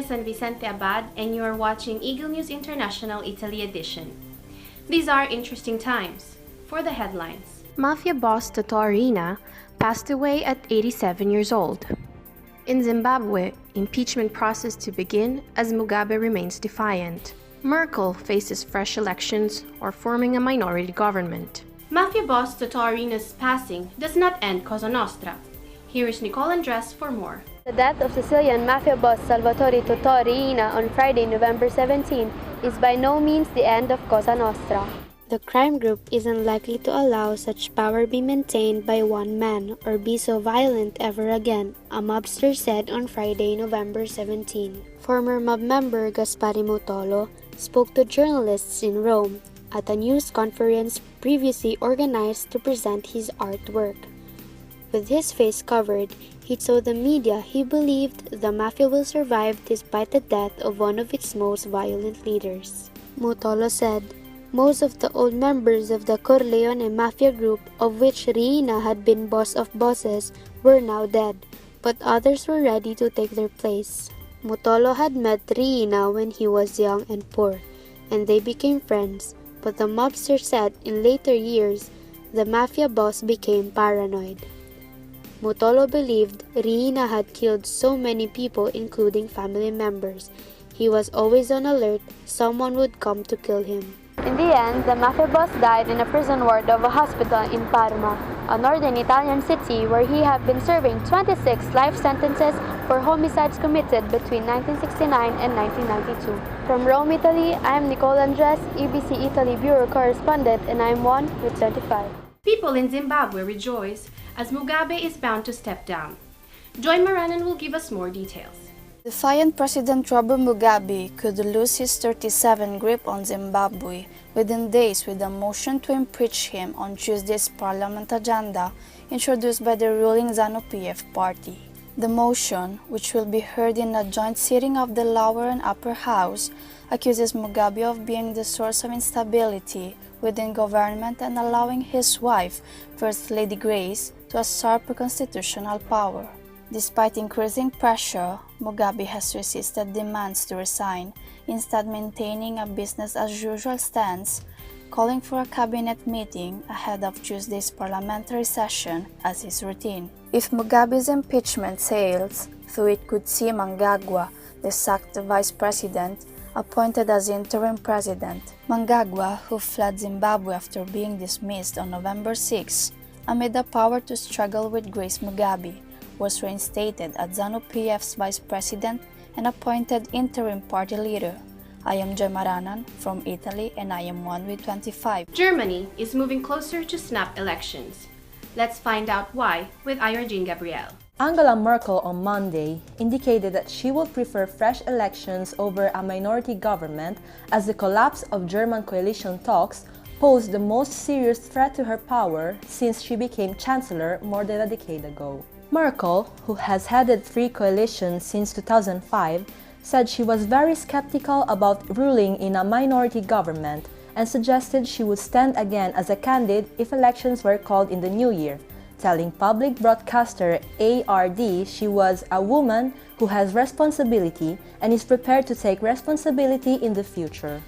San Vicente Abad, and you are watching Eagle News International Italy Edition. These are interesting times. For the headlines, Mafia boss Totò Riina passed away at 87 years old. In Zimbabwe, impeachment process to begin as Mugabe remains defiant. Merkel faces fresh elections or forming a minority government. Mafia boss Totò Riina's passing does not end Cosa Nostra. Here is Nicole Andres for more. The death of Sicilian mafia boss Salvatore Totò Riina on Friday, November 17, is by no means the end of Cosa Nostra. The crime group isn't likely to allow such power be maintained by one man or be so violent ever again, a mobster said on Friday, November 17. Former mob member Gaspare Motolo spoke to journalists in Rome at a news conference previously organized to present his artwork. With his face covered, he told the media he believed the mafia will survive despite the death of one of its most violent leaders. Motolo said, "Most of the old members of the Corleone mafia group, of which Riina had been boss of bosses, were now dead, but others were ready to take their place." Motolo had met Riina when he was young and poor, and they became friends, but the mobster said in later years, the mafia boss became paranoid. Motolo believed Riina had killed so many people, including family members. He was always on alert someone would come to kill him. In the end, the mafia boss died in a prison ward of a hospital in Parma, a northern Italian city where he had been serving 26 life sentences for homicides committed between 1969 and 1992. From Rome, Italy, I am Nicole Andres, EBC Italy Bureau correspondent, and I am one with 25. People in Zimbabwe rejoice as Mugabe is bound to step down. Joy Maranan will give us more details. Defiant President Robert Mugabe could lose his 37 grip on Zimbabwe within days with a motion to impeach him on Tuesday's parliament agenda introduced by the ruling ZANU-PF party. The motion, which will be heard in a joint sitting of the lower and upper house, accuses Mugabe of being the source of instability within government and allowing his wife, First Lady Grace, to usurp constitutional power. Despite increasing pressure, Mugabe has resisted demands to resign, instead maintaining a business-as-usual stance, calling for a cabinet meeting ahead of Tuesday's parliamentary session as his routine. If Mugabe's impeachment fails, though it could see Mnangagwa, the sacked vice president, appointed as interim president. Mnangagwa, who fled Zimbabwe after being dismissed on November 6, amid the power to struggle with Grace Mugabe, was reinstated as ZANU-PF's vice president and appointed interim party leader. I am Joy Maranan from Italy, and I am one with 25. Germany is moving closer to snap elections. Let's find out why with Ayarjin Gabriel. Angela Merkel on Monday indicated that she would prefer fresh elections over a minority government as the collapse of German coalition talks posed the most serious threat to her power since she became chancellor more than a decade ago. Merkel, who has headed 3 coalitions since 2005, said she was very skeptical about ruling in a minority government and suggested she would stand again as a candidate if elections were called in the new year, telling public broadcaster ARD she was a woman who has responsibility and is prepared to take responsibility in the future.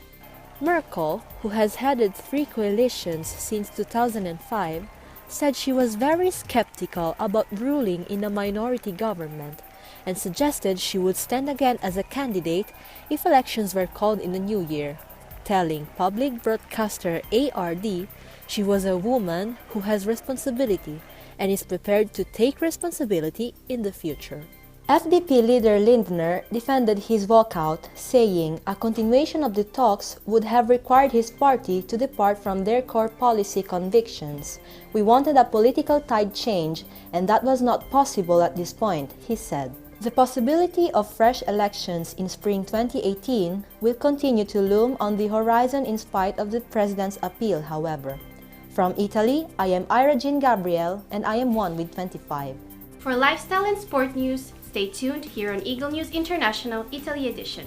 Merkel, who has headed 3 coalitions since 2005, said she was very skeptical about ruling in a minority government and suggested she would stand again as a candidate if elections were called in the new year, telling public broadcaster ARD she was a woman who has responsibility and is prepared to take responsibility in the future. FDP leader Lindner defended his walkout, saying a continuation of the talks would have required his party to depart from their core policy convictions. "We wanted a political tide change, and that was not possible at this point," he said. The possibility of fresh elections in spring 2018 will continue to loom on the horizon in spite of the president's appeal, however. From Italy, I am Ayarjin Gabriel, and I am one with 25. For lifestyle and sport news, stay tuned here on Eagle News International Italy Edition.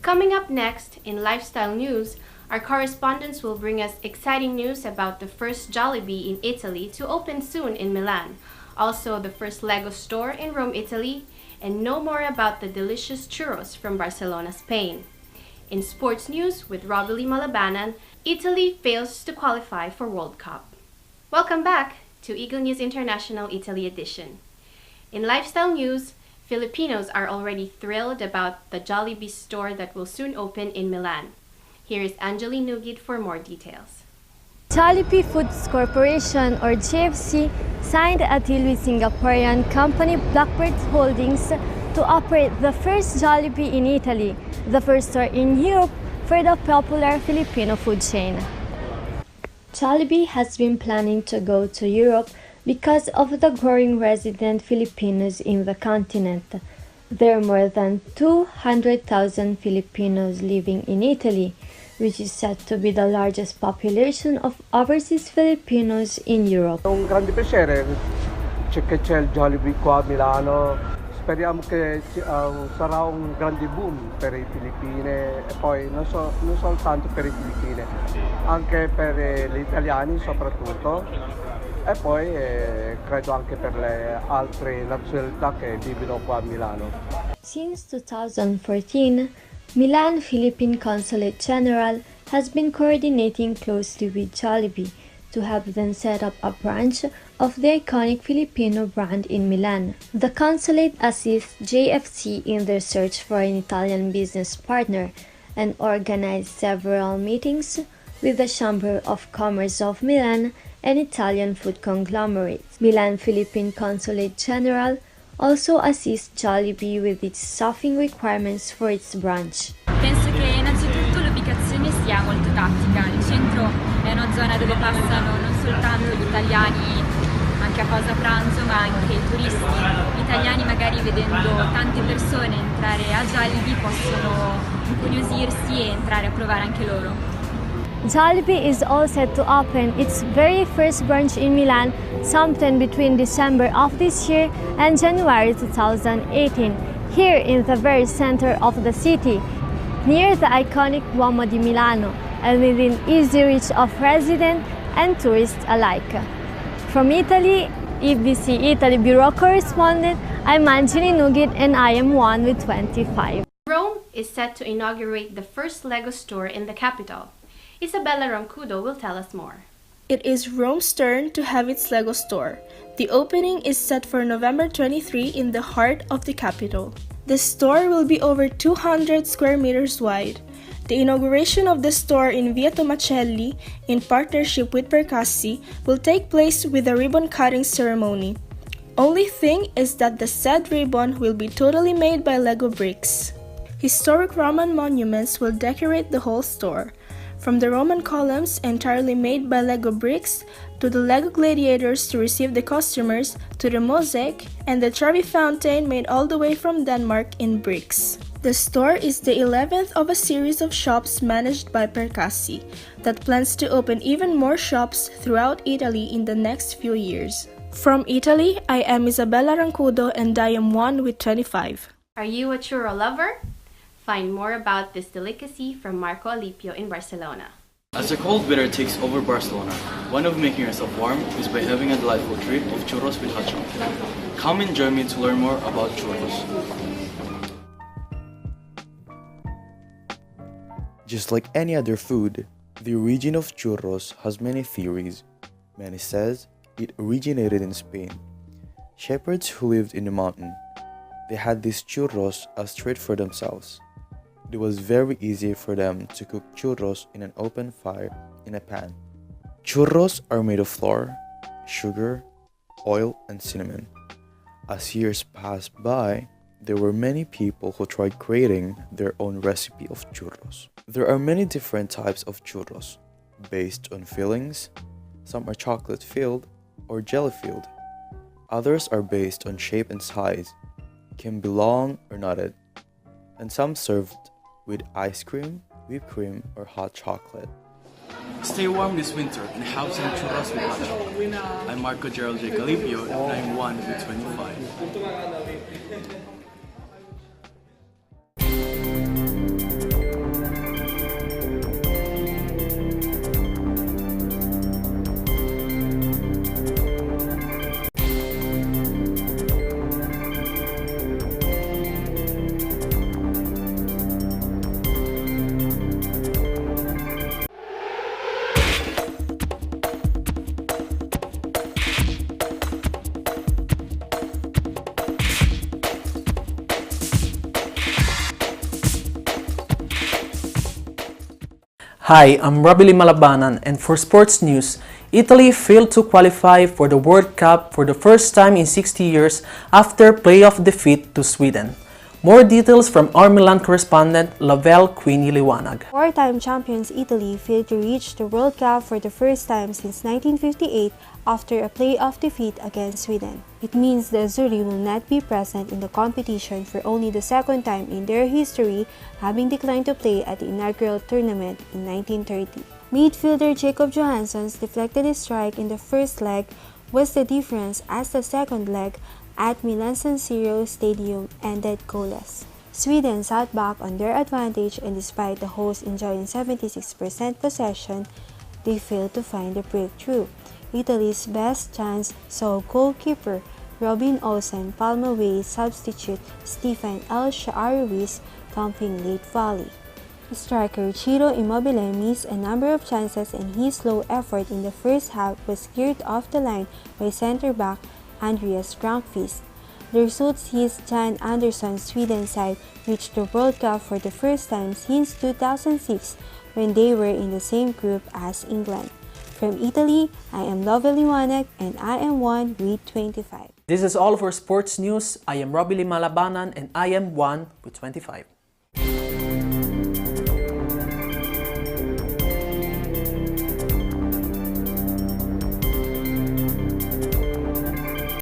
Coming up next in Lifestyle News, our correspondents will bring us exciting news about the first Jollibee in Italy to open soon in Milan, also the first Lego store in Rome, Italy, and know more about the delicious churros from Barcelona, Spain. In sports news with Robbie Malabanan, Italy fails to qualify for World Cup. Welcome back to Eagle News International Italy edition. In lifestyle news, Filipinos are already thrilled about the Jollibee store that will soon open in Milan. Here is Anjali Nugid for more details. Jollibee Foods Corporation or JFC signed a deal with Singaporean company Blackbird Holdings to operate the first Jollibee in Italy, the first store in Europe for the popular Filipino food chain. Jollibee has been planning to go to Europe because of the growing resident Filipinos in the continent. There are more than 200,000 Filipinos living in Italy, which is said to be the largest population of overseas Filipinos in Europe. Un grande piacere che c'è il Jollibee qua a Milano. Speriamo che sarà un grande boom per i Filippine e poi non soltanto per i Filippine, anche per gli italiani soprattutto. E poi credo anche per le altre nazionalità che vivono qua a Milano. Since 2014, Milan Philippine Consulate General has been coordinating closely with Jollibee to help them set up a branch of the iconic Filipino brand in Milan. The consulate assists JFC in their search for an Italian business partner and organized several meetings with the Chamber of Commerce of Milan and Italian food conglomerates. Milan Philippine Consulate General also assists Jollibee with its staffing requirements for its branch. Penso che innanzitutto l'ubicazione sia molto tattica. Il centro è una zona dove passano non soltanto gli italiani anche a pausa pranzo, ma anche i turisti. Gli italiani magari vedendo tante persone entrare a Jollibee possono incuriosirsi e entrare a provare anche loro. Jollibee is all set to open its very first branch in Milan sometime between December of this year and January 2018, here in the very center of the city, near the iconic Duomo di Milano and within easy reach of residents and tourists alike. From Italy, EBC Italy Bureau Correspondent, I'm Anjali Nugid and I am one with 25. Rome is set to inaugurate the first Lego store in the capital. Isabella Roncudo will tell us more. It is Rome's turn to have its Lego store. The opening is set for November 23 in the heart of the capital. The store will be over 200 square meters wide. The inauguration of the store in Via Tomacelli, in partnership with Percassi, will take place with a ribbon-cutting ceremony. Only thing is that the said ribbon will be totally made by Lego bricks. Historic Roman monuments will decorate the whole store. From the Roman columns entirely made by Lego bricks, to the Lego gladiators to receive the customers, to the mosaic, and the Trevi fountain made all the way from Denmark in bricks. The store is the 11th of a series of shops managed by Percassi, that plans to open even more shops throughout Italy in the next few years. From Italy, I am Isabella Roncudo and I am one with 25. Are you a churro lover? Find more about this delicacy from Marco Alipio in Barcelona. As the cold weather takes over Barcelona, one way of making yourself warm is by having a delightful treat of churros with hot chocolate. Come and join me to learn more about churros. Just like any other food, the origin of churros has many theories. Many says it originated in Spain. Shepherds who lived in the mountain, they had these churros as treat for themselves. It was very easy for them to cook churros in an open fire in a pan. Churros are made of flour, sugar, oil, and cinnamon. As years passed by, there were many people who tried creating their own recipe of churros. There are many different types of churros, based on fillings. Some are chocolate-filled or jelly-filled. Others are based on shape and size, can be long or knotted, and some served with ice cream, whipped cream, or hot chocolate. Stay warm this winter and have some churros with hot chocolate. I'm Marco Gerald J. Calipio and I'm one with 25. Hi, I'm Robili Malabanan, and for sports news, Italy failed to qualify for the World Cup for the first time in 60 years after playoff defeat to Sweden. More details from our Milan correspondent Lavelle Queenie Liwanag. Four-time champions Italy failed to reach the World Cup for the first time since 1958 after a playoff defeat against Sweden. It means the Azzurri will not be present in the competition for only the second time in their history, having declined to play at the inaugural tournament in 1930. Midfielder Jacob Johansson's deflected strike in the first leg was the difference, as the second leg at Milan San Siro Stadium ended goalless. Sweden sat back on their advantage, and despite the hosts enjoying 76% possession, they failed to find the breakthrough. Italy's best chance saw goalkeeper Robin Olsen palm away substitute Stefan El Shaarawy's thumping late volley. Striker Ciro Immobile missed a number of chances, and his slow effort in the first half was cleared off the line by centre-back Andreas Granqvist. The result sees Jan Andersson's Sweden side reach the World Cup for the first time since 2006, when they were in the same group as England. From Italy, I am Lavelle Liwanag, and I am 1 with 25. This is all for sports news. I am Robili Malabanan, and I am 1 with 25.